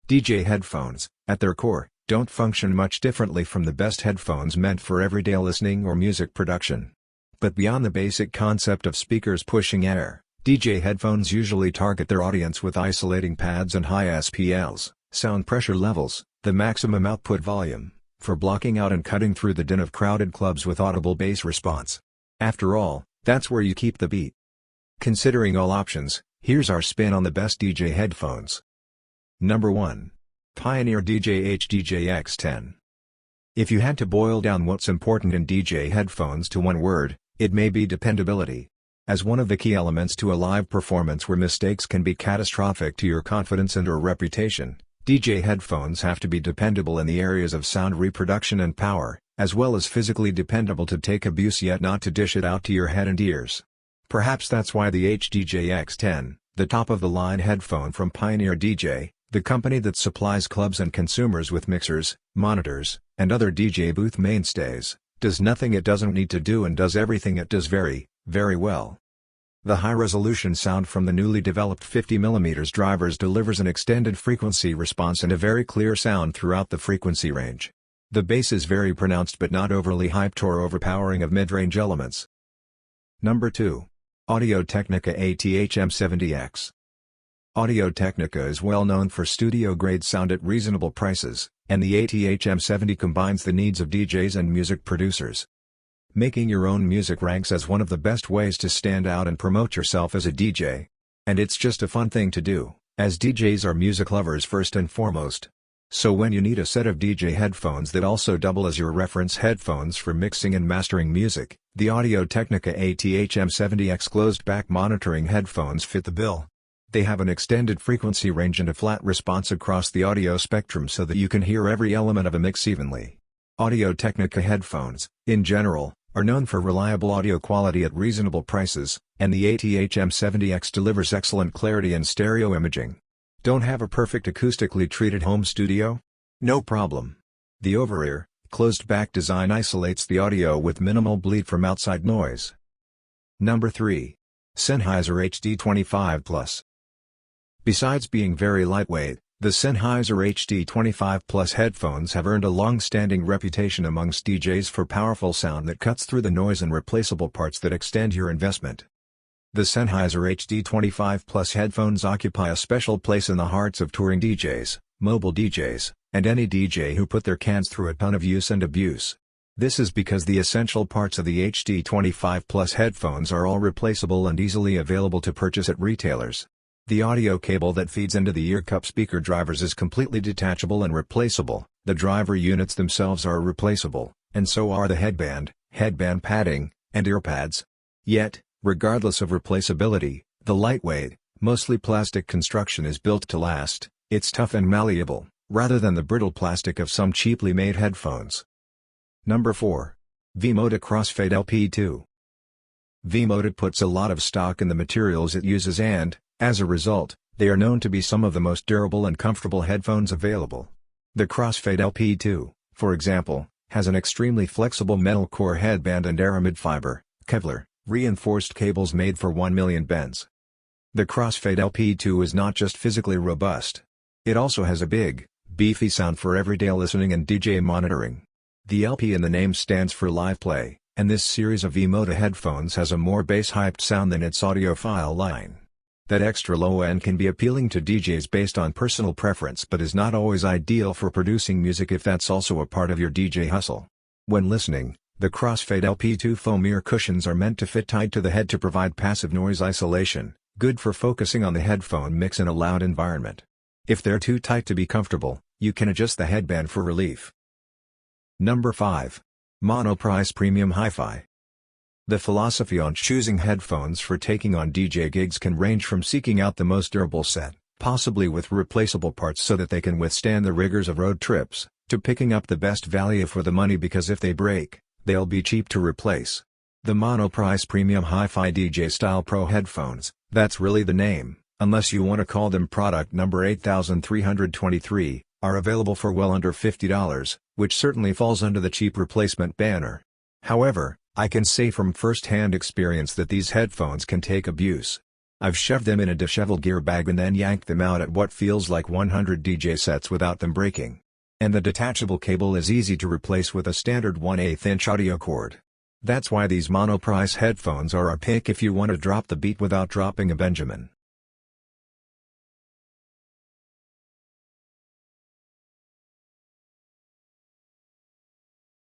DJ headphones, at their core, don't function much differently from the best headphones meant for everyday listening or music production. But beyond the basic concept of speakers pushing air, DJ headphones usually target their audience with isolating pads and high SPLs, sound pressure levels, the maximum output volume, for blocking out and cutting through the din of crowded clubs with audible bass response. After all, that's where you keep the beat. Considering all options, here's our spin on the best DJ headphones. Number 1. Pioneer DJ HDJ-X10. If you had to boil down what's important in DJ headphones to one word, it may be dependability. As one of the key elements to a live performance where mistakes can be catastrophic to your confidence and/or reputation, DJ headphones have to be dependable in the areas of sound reproduction and power, as well as physically dependable to take abuse yet not to dish it out to your head and ears. Perhaps that's why the HDJ-X10, the top-of-the-line headphone from Pioneer DJ, the company that supplies clubs and consumers with mixers, monitors, and other DJ booth mainstays, does nothing it doesn't need to do and does everything it does very, very well. The high-resolution sound from the newly developed 50mm drivers delivers an extended frequency response and a very clear sound throughout the frequency range. The bass is very pronounced but not overly hyped or overpowering of mid-range elements. Number 2. Audio-Technica AT-HM70X. Audio-Technica is well known for studio-grade sound at reasonable prices, and the AT-HM70 combines the needs of DJs and music producers. Making your own music ranks as one of the best ways to stand out and promote yourself as a DJ. And it's just a fun thing to do, as DJs are music lovers first and foremost. So when you need a set of DJ headphones that also double as your reference headphones for mixing and mastering music, the Audio-Technica AT-HM70X closed-back monitoring headphones fit the bill. They have an extended frequency range and a flat response across the audio spectrum so that you can hear every element of a mix evenly. Audio-Technica headphones, in general, are known for reliable audio quality at reasonable prices, and the AT-HM70X delivers excellent clarity and stereo imaging. Don't have a perfect acoustically treated home studio? No problem. The over-ear, closed-back design isolates the audio with minimal bleed from outside noise. Number 3. Sennheiser HD25 Plus. Besides being very lightweight, the Sennheiser HD25 Plus headphones have earned a long-standing reputation amongst DJs for powerful sound that cuts through the noise and replaceable parts that extend your investment. The Sennheiser HD25 Plus headphones occupy a special place in the hearts of touring DJs, mobile DJs, and any DJ who put their cans through a ton of use and abuse. This is because the essential parts of the HD25 Plus headphones are all replaceable and easily available to purchase at retailers. The audio cable that feeds into the ear cup speaker drivers is completely detachable and replaceable, the driver units themselves are replaceable, and so are the headband padding, and ear pads. Yet, regardless of replaceability, the lightweight, mostly plastic construction is built to last. It's tough and malleable, rather than the brittle plastic of some cheaply made headphones. Number 4. V-Moda Crossfade LP2. V-Moda puts a lot of stock in the materials it uses and, as a result, they are known to be some of the most durable and comfortable headphones available. The Crossfade LP2, for example, has an extremely flexible metal core headband and aramid fiber, Kevlar, reinforced cables made for 1 million bends. The Crossfade LP2 is not just physically robust. It also has a big, beefy sound for everyday listening and DJ monitoring. The LP in the name stands for live play, and this series of V-Moda headphones has a more bass-hyped sound than its audiophile line. That extra low end can be appealing to DJs based on personal preference but is not always ideal for producing music if that's also a part of your DJ hustle. When listening, the Crossfade LP2 foam ear cushions are meant to fit tight to the head to provide passive noise isolation, good for focusing on the headphone mix in a loud environment. If they're too tight to be comfortable, you can adjust the headband for relief. Number 5. Monoprice Premium Hi-Fi. The philosophy on choosing headphones for taking on DJ gigs can range from seeking out the most durable set, possibly with replaceable parts so that they can withstand the rigors of road trips, to picking up the best value for the money because if they break, they'll be cheap to replace. The Monoprice Premium Hi-Fi DJ Style Pro headphones, that's really the name, unless you want to call them product number 8323, are available for well under $50, which certainly falls under the cheap replacement banner. However, I can say from first-hand experience that these headphones can take abuse. I've shoved them in a disheveled gear bag and then yanked them out at what feels like 100 DJ sets without them breaking. And the detachable cable is easy to replace with a standard 1/8 inch audio cord. That's why these monoprice headphones are a pick if you want to drop the beat without dropping a Benjamin.